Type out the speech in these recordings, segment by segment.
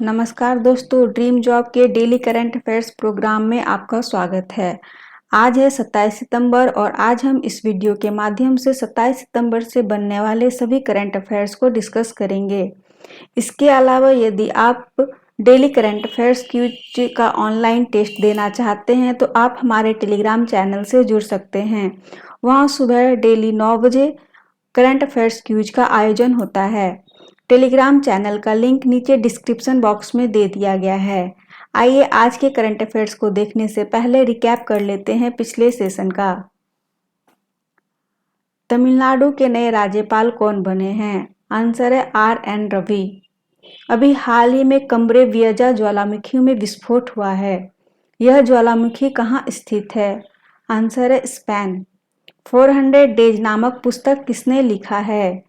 नमस्कार दोस्तों, dream job के डेली करंट अफेयर्स प्रोग्राम में आपका स्वागत है। आज है 27 सितंबर और आज हम इस वीडियो के माध्यम से 27 सितंबर से बनने वाले सभी करंट अफेयर्स को डिस्कस करेंगे। इसके अलावा यदि आप डेली करंट अफेयर्स क्विज का ऑनलाइन टेस्ट देना चाहते हैं तो आप हमारे टेलीग्राम चैनल से जुड़ सकते हैं। वहाँ सुबह डेली 9 बजे करंट अफेयर्स क्विज का आयोजन होता है। टेलीग्राम चैनल का लिंक नीचे डिस्क्रिप्शन बॉक्स में दे दिया गया है। आइए आज के करंट अफेयर्स को देखने से पहले रिकैप कर लेते हैं पिछले सेशन का। तमिलनाडु के नए राज्यपाल कौन बने हैं? आंसर है RN रवि। अभी हाल ही में कमरे वियजा ज्वालामुखी में विस्फोट हुआ है। यह ज्वालामुखी कहाँ स्थित है? आंसर है स्पेन। 400 डेज नामक पुस्तक किसने लिखा है?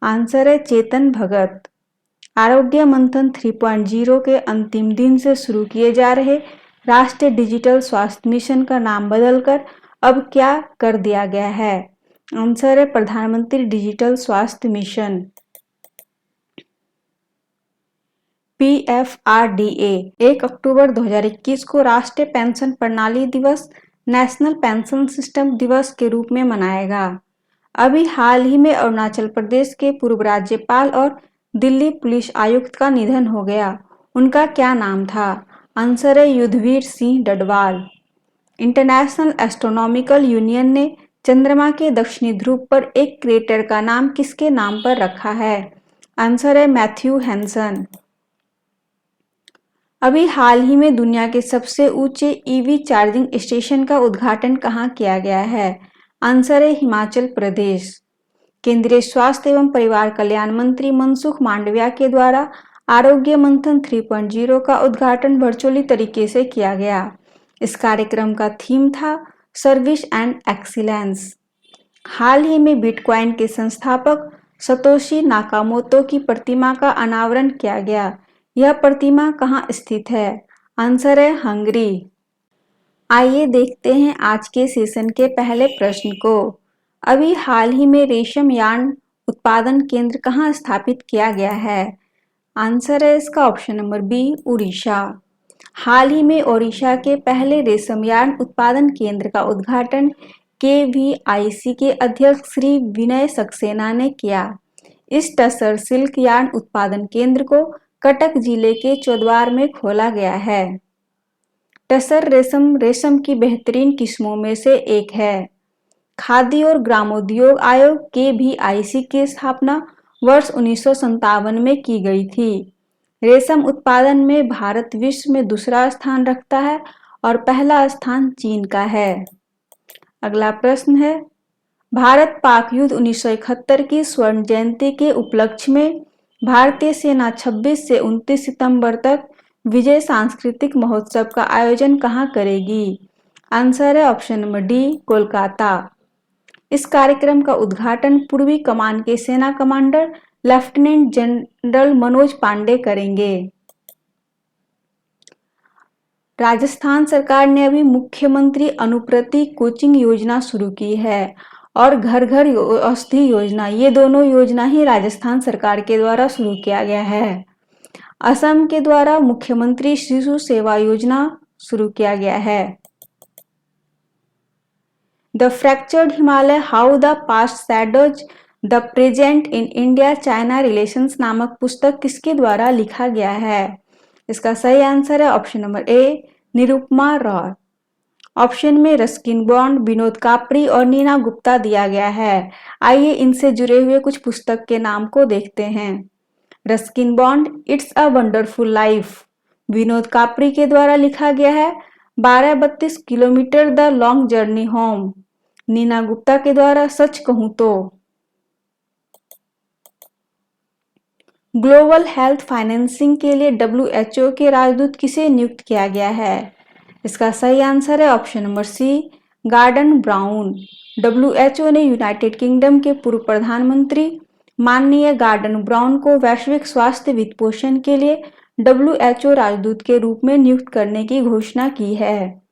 आंसर है चेतन भगत। आरोग्य मंथन 3.0 के अंतिम दिन से शुरू किए जा रहे राष्ट्रीय डिजिटल स्वास्थ्य मिशन का नाम बदलकर अब क्या कर दिया गया है? आंसर है प्रधानमंत्री डिजिटल स्वास्थ्य मिशन। PFRDA 1 अक्टूबर 2021 को राष्ट्रीय पेंशन प्रणाली दिवस, नेशनल पेंशन सिस्टम दिवस के रूप में मनाएगा। अभी हाल ही में अरुणाचल प्रदेश के पूर्व राज्यपाल और दिल्ली पुलिस आयुक्त का निधन हो गया। उनका क्या नाम था? आंसर है Yudhveer Singh Dadwal. International Astronomical Union ने चंद्रमा के दक्षिणी ध्रुव पर एक क्रेटर का नाम किसके नाम पर रखा है? आंसर है मैथ्यू हैंसन। अभी हाल ही में दुनिया के सबसे ऊंचे EV चार्जिंग स्टेशन का उद्घाटन कहाँ किया गया है? आंसर है हिमाचल प्रदेश। केंद्रीय स्वास्थ्य एवं परिवार कल्याण मंत्री मनसुख मांडविया के द्वारा आरोग्य मंथन 3.0 का उद्घाटन वर्चुअली तरीके से किया गया। इस कार्यक्रम का थीम था सर्विस एंड एक्सीलेंस। हाल ही में बिटकॉइन के संस्थापक सतोशी नाकामोतो की प्रतिमा का अनावरण किया गया। यह प्रतिमा कहाँ स्थित है? आंसर है हंगरी। आइए देखते हैं आज के सेशन के पहले प्रश्न को। अभी हाल ही में रेशम यार्न उत्पादन केंद्र कहाँ स्थापित किया गया है? आंसर है इसका ऑप्शन नंबर बी, उड़ीसा। हाल ही में ओडिशा के पहले रेशम यार्न उत्पादन केंद्र का उद्घाटन KVIC के अध्यक्ष श्री विनय सक्सेना ने किया। इस टसर सिल्क यार्न उत्पादन केंद्र को कटक जिले के चौद्वार में खोला गया है। टसर रेशम रेशम की बेहतरीन किस्मों में से एक है। खादी और ग्रामोद्योग आयोग KVIC की स्थापना वर्ष 1957 में की गई थी। रेशम उत्पादन में भारत विश्व में दूसरा स्थान रखता है और पहला स्थान चीन का है। अगला प्रश्न है, भारत पाक युद्ध 1971 की स्वर्ण जयंती के उपलक्ष्य में भारतीय सेना 26 से 29 सितंबर तक विजय सांस्कृतिक महोत्सव का आयोजन कहाँ करेगी? आंसर है ऑप्शन नंबर डी, कोलकाता। इस कार्यक्रम का उद्घाटन पूर्वी कमान के सेना commander lieutenant general Manoj Pande करेंगे। राजस्थान सरकार ने अभी मुख्यमंत्री अनुप्रति कोचिंग योजना शुरू की है और घर घर औषधि योजना, ये दोनों योजना ही राजस्थान सरकार के द्वारा शुरू किया गया है। असम के द्वारा मुख्यमंत्री शिशु सेवा योजना शुरू किया गया है। The fractured Himalaya, how the past shadows the present in India China relations नामक पुस्तक किसके द्वारा लिखा गया है? इसका सही आंसर है ऑप्शन नंबर ए, निरुपमा रॉय। ऑप्शन में रस्किन बॉन्ड, विनोद कापड़ी और नीना गुप्ता दिया गया है। आइए इनसे जुड़े हुए कुछ पुस्तक के नाम को देखते हैं। Ruskin Bond, it's a wonderful life, Vinod Kapri के द्वारा लिखा गया है। 1232 kilometre the long journey home, Neena Gupta के द्वारा सच कहूं तो। ग्लोबल हेल्थ फाइनेंसिंग के लिए WHO के राजदूत किसे नियुक्त किया गया है? इसका सही आंसर है option number C, Gordon Brown. WHO ने यूनाइटेड किंगडम के पूर्व प्रधानमंत्री माननीय गॉर्डन ब्राउन को वैश्विक स्वास्थ्य वित्तपोषण के लिए WHO राजदूत के रूप में नियुक्त करने की घोषणा की है।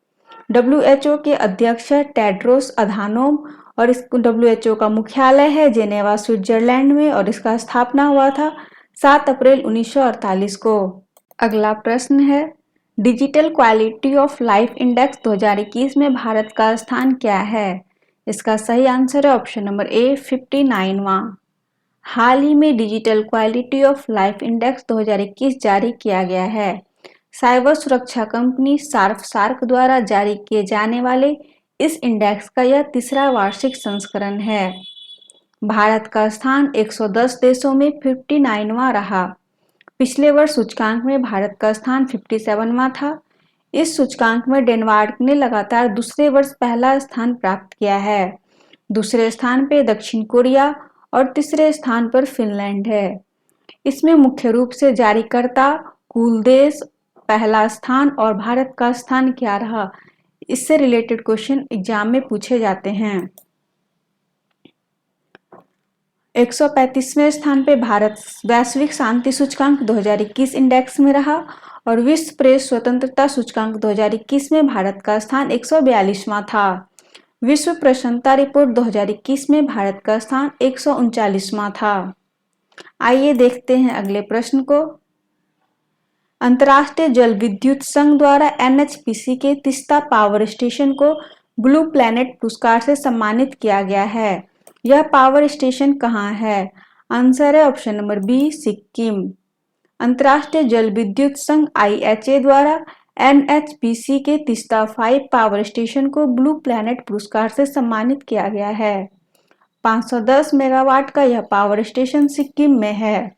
WHO के अध्यक्ष टेड्रोस अधानोम और इस WHO का मुख्यालय है जेनेवा, स्विट्जरलैंड में और इसका स्थापना हुआ था 7 अप्रैल 1948 को। अगला प्रश्न है, digital quality of life index 2021 में भारत का स्थान क्या है? इसका सही आंसर है ऑप्शन नंबर ए 59वां। हाल ही में digital quality of life index 2021 जारी किया गया है। साइबर सुरक्षा कंपनी सार्क द्वारा जारी किए जाने वाले इस इंडेक्स का यह तीसरा वार्षिक संस्करण है। भारत का स्थान 110 देशों में 59वां रहा। पिछले वर्ष सूचकांक में भारत का स्थान 57वां था। इस सूचकांक में डेनमार्क ने लगातार दूसरे वर्ष पहला स्थान प्राप्त किया है। दूसरे स्थान पर दक्षिण कोरिया और तीसरे स्थान पर फिनलैंड है। इसमें मुख्य रूप से जारीकर्ता, कुल देश, पहला स्थान और भारत का स्थान क्या रहा, इससे रिलेटेड क्वेश्चन एग्जाम में पूछे जाते हैं। 135वें स्थान पे भारत वैश्विक शांति सूचकांक 2021 इंडेक्स में रहा और विश्व प्रेस स्वतंत्रता सूचकांक 2021 में भारत का स्थान 142वां था। विश्व प्रसन्नता रिपोर्ट 2021 में भारत का स्थान 139वां था। आइए देखते हैं अगले प्रश्न को। अंतर्राष्ट्रीय जल विद्युत संघ द्वारा NHPC के तीस्ता पावर स्टेशन को ब्लू प्लैनेट पुरस्कार से सम्मानित किया गया है। यह पावर स्टेशन कहाँ है? आंसर है ऑप्शन नंबर बी सिक्किम। अंतर्राष्ट्रीय जल विद्युत संघ IHA द्वारा NHPC के तीस्ता 5 पावर स्टेशन को ब्लू प्लैनेट पुरस्कार से सम्मानित किया गया है। 510 मेगावाट का यह पावर स्टेशन सिक्किम में है।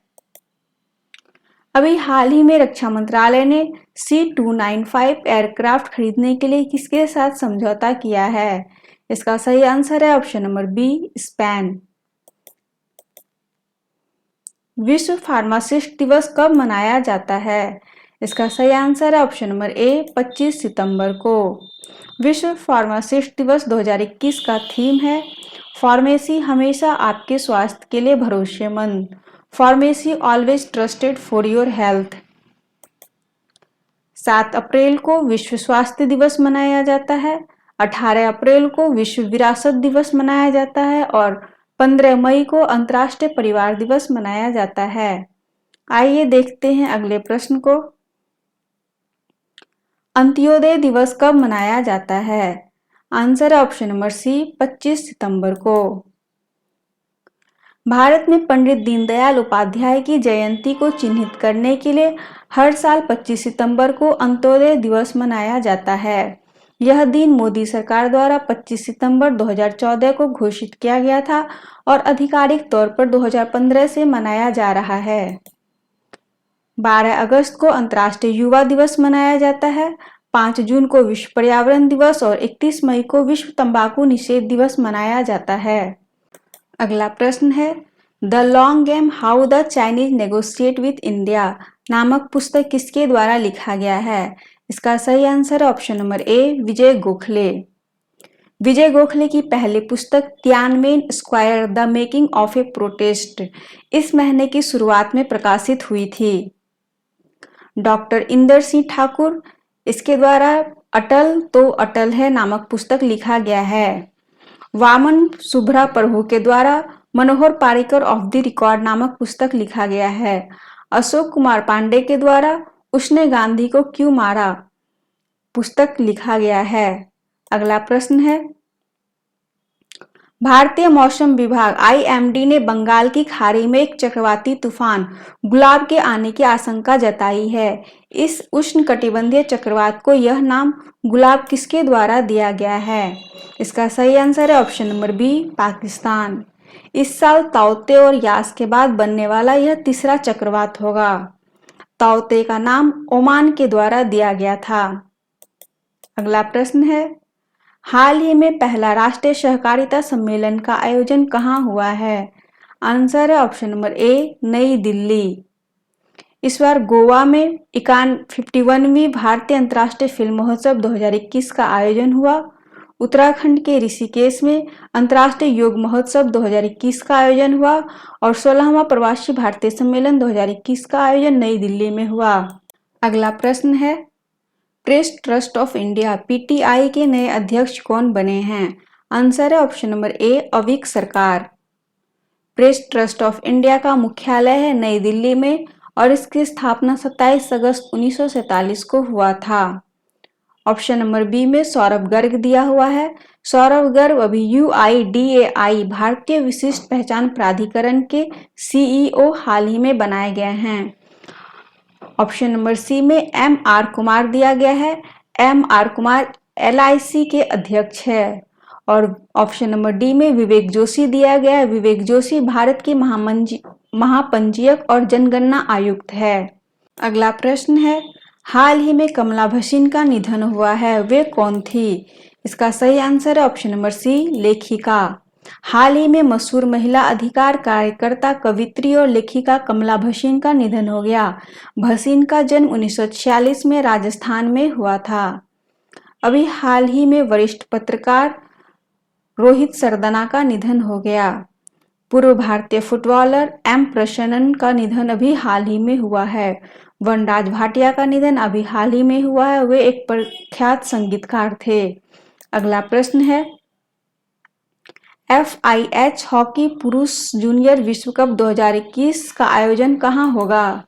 अभी हाल ही में रक्षा मंत्रालय ने C295 एयरक्राफ्ट खरीदने के लिए किसके साथ समझौता किया है? इसका सही आंसर है ऑप्शन नंबर बी स्पेन। विश्व फार्मासिस्ट दिवस कब मनाया जाता है? इसका सही आंसर है ऑप्शन नंबर ए 25 सितंबर को। विश्व फार्मासिस्ट दिवस 2021 का थीम है फार्मेसी हमेशा आपके स्वास्थ्य के लिए भरोसेमंद। Pharmacy always trusted for your health. 7 अप्रैल को विश्व स्वास्थ्य दिवस मनाया जाता है। 18 अप्रैल को विश्व विरासत दिवस मनाया जाता है और 15 मई को अंतर्राष्ट्रीय परिवार दिवस मनाया जाता है। आइए देखते हैं अगले प्रश्न को। अंत्योदय दिवस कब मनाया जाता है? आंसर है ऑप्शन नंबर सी 25 सितंबर को। भारत में पंडित दीनदयाल उपाध्याय की जयंती को चिन्हित करने के लिए हर साल 25 सितंबर को अंत्योदय दिवस मनाया जाता है। यह दिन मोदी सरकार द्वारा 25 सितंबर 2014 को घोषित किया गया था और आधिकारिक तौर पर 2015 से मनाया जा रहा है। 12 अगस्त को अंतर्राष्ट्रीय युवा दिवस मनाया जाता है। 5 जून को विश्व पर्यावरण दिवस और 31 मई को विश्व तंबाकू निषेध दिवस मनाया जाता है। अगला प्रश्न है, the long game how the Chinese negotiate with India नामक पुस्तक किसके द्वारा लिखा गया है? इसका सही आंसर है ऑप्शन नंबर ए विजय गोखले। विजय गोखले की पहली पुस्तक Tiananmen square the making of A protest इस महीने की शुरुआत में प्रकाशित हुई थी। डॉक्टर इंदर सिंह ठाकुर इसके द्वारा अटल तो अटल है नामक पुस्तक लिखा गया है। वामन सुब्रा प्रभु के द्वारा मनोहर पारिकर ऑफ द रिकॉर्ड नामक पुस्तक लिखा गया है। अशोक कुमार पांडे के द्वारा उसने गांधी को क्यों मारा पुस्तक लिखा गया है। अगला प्रश्न है, भारतीय मौसम विभाग IMD ने बंगाल की खाड़ी में एक चक्रवाती तूफान गुलाब के आने की आशंका जताई है। इस उष्णकटिबंधीय चक्रवात को यह नाम गुलाब किसके द्वारा दिया गया है? इसका सही आंसर है ऑप्शन नंबर बी पाकिस्तान। इस साल ताउते और यास के बाद बनने वाला यह तीसरा चक्रवात होगा। ताउते का नाम ओमान के द्वारा दिया गया था। अगला प्रश्न है, हाल ही में पहला राष्ट्रीय सहकारिता सम्मेलन का आयोजन कहाँ हुआ है? आंसर है ऑप्शन नंबर ए नई दिल्ली। इस बार गोवा में 51वीं भारतीय अंतर्राष्ट्रीय फिल्म महोत्सव 2021 का आयोजन हुआ। उत्तराखंड के ऋषिकेश में अंतर्राष्ट्रीय योग महोत्सव 2021 का आयोजन हुआ और 16वां प्रवासी भारतीय सम्मेलन 2021 का आयोजन नई दिल्ली में हुआ। अगला प्रश्न है, press trust of India PTI के नए अध्यक्ष कौन बने हैं? आंसर है ऑप्शन नंबर ए अविक सरकार। प्रेस ट्रस्ट ऑफ इंडिया का मुख्यालय है नई दिल्ली में और इसकी स्थापना 27 अगस्त 1947 को हुआ था। ऑप्शन नंबर बी में सौरभ गर्ग दिया हुआ है। सौरभ गर्ग अभी UIDAI भारतीय विशिष्ट पहचान प्राधिकरण के CEO हाल ही में बनाए गए हैं। ऑप्शन नंबर सी में MR कुमार दिया गया है। MR कुमार LIC के अध्यक्ष है। और ऑप्शन नंबर डी में विवेक जोशी दिया गया है। विवेक जोशी भारत के महापंजीयक और जनगणना आयुक्त है। अगला प्रश्न है, हाल ही में कमला भसीन का निधन हुआ है, वे कौन थी? इसका सही आंसर है ऑप्शन नंबर सी, लेखिका। हाल ही में मशहूर महिला अधिकार कार्यकर्ता, कवित्री और लेखिका कमला भसीन का निधन हो गया। भसीन का जन्म 1946 में राजस्थान में हुआ था। अभी हाल ही में वरिष्ठ पत्रकार रोहित सरदना का निधन हो गया। पूर्व भारतीय फुटबॉलर M प्रसन्नन का निधन अभी हाल ही में हुआ है। वनराज भाटिया का निधन अभी हाल ही में हुआ है, वे एक प्रख्यात संगीतकार थे। अगला प्रश्न है, FIH हॉकी पुरुष जूनियर विश्व कप 2021 का आयोजन कहाँ होगा?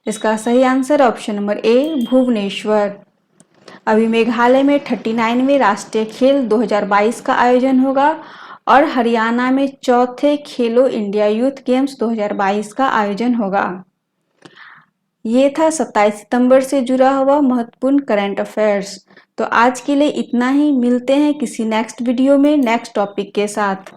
इसका सही answer option number A, Bhubaneswar. अभी मेघालय में 39वें राष्ट्रीय खेल 2022 का आयोजन होगा और हरियाणा में चौथे खेलो इंडिया यूथ गेम्स 2022 का आयोजन होगा। ये था 27 सितंबर से जुड़ा हुआ महत्वपूर्ण करंट अफेयर्स। तो आज के लिए इतना ही, मिलते हैं किसी नेक्स्ट वीडियो में नेक्स्ट टॉपिक के साथ।